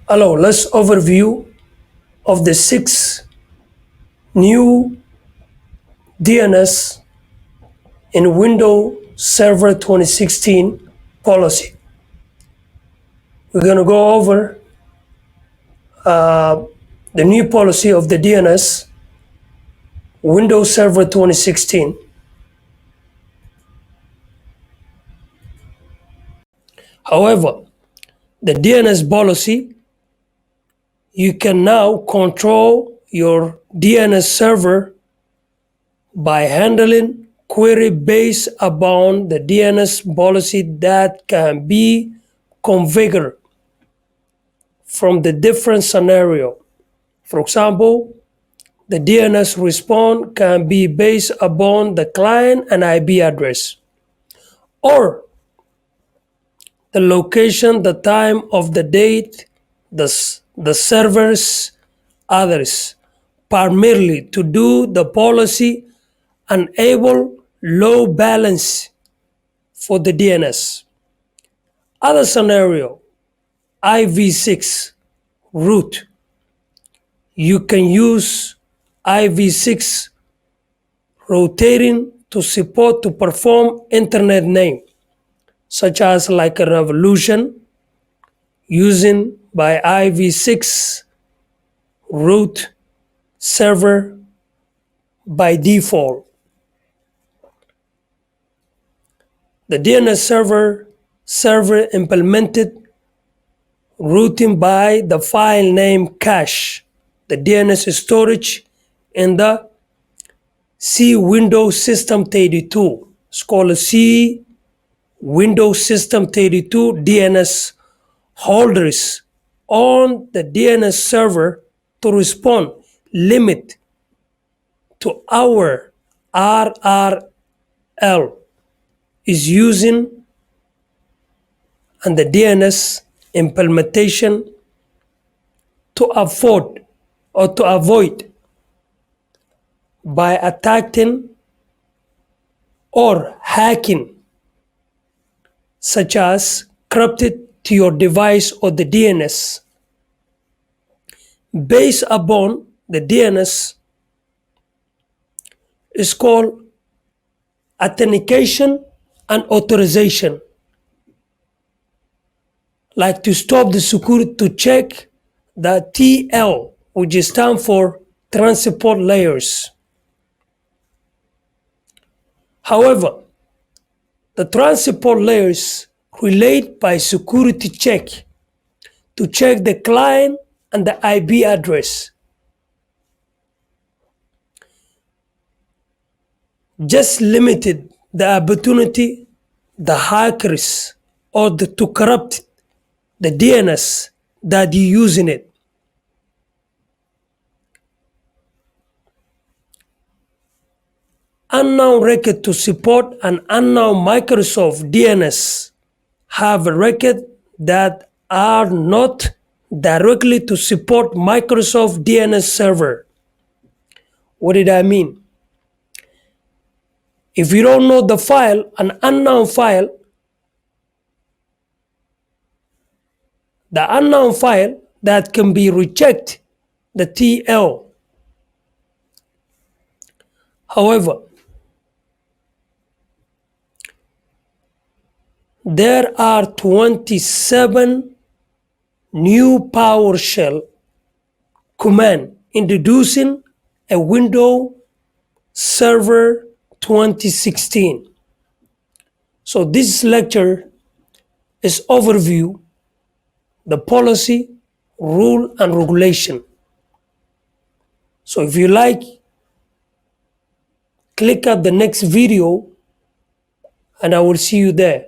Hello, let's overview of the 6 new DNS in Windows Server 2016 policy. We're going to go over the new policy of the DNS Windows Server 2016. However, the DNS policy, you can now control your DNS server by handling query based upon the DNS policy that can be configured from the different scenario. For example, the DNS response can be based upon the client and IP address, or the location, the time of the date, the server's address, primarily to do the policy enable load balance for the DNS. Other scenario, IV6 root. You can use IV6 rotating to support to perform internet name, such as like a revolution using by IV6 root server by default. The DNS server implemented routing by the file name cache, the DNS storage in the C Windows System 32. It's called C Windows System 32 DNS holders on the DNS server to respond limit to our RRL is using and the DNS implementation to avoid by attacking or hacking, such as corrupted to your device or the DNS. Based upon the DNS is called authentication and authorization, like to stop the security to check the TL, which stands for transport layers. However, the transport layers relate by security check to check the client and the IP address. Just limited the opportunity the hackers or to corrupt the DNS that you using it. Unknown record to support an unknown Microsoft DNS have a record that are not directly to support Microsoft DNS server. What did I mean? If you don't know the file, an unknown file, the unknown file that can be reject the TL. However, there are 27 new PowerShell command introducing a Windows Server 2016. So this lecture is overview the policy, rule and regulation. So if you like, click at the next video and I will see you there.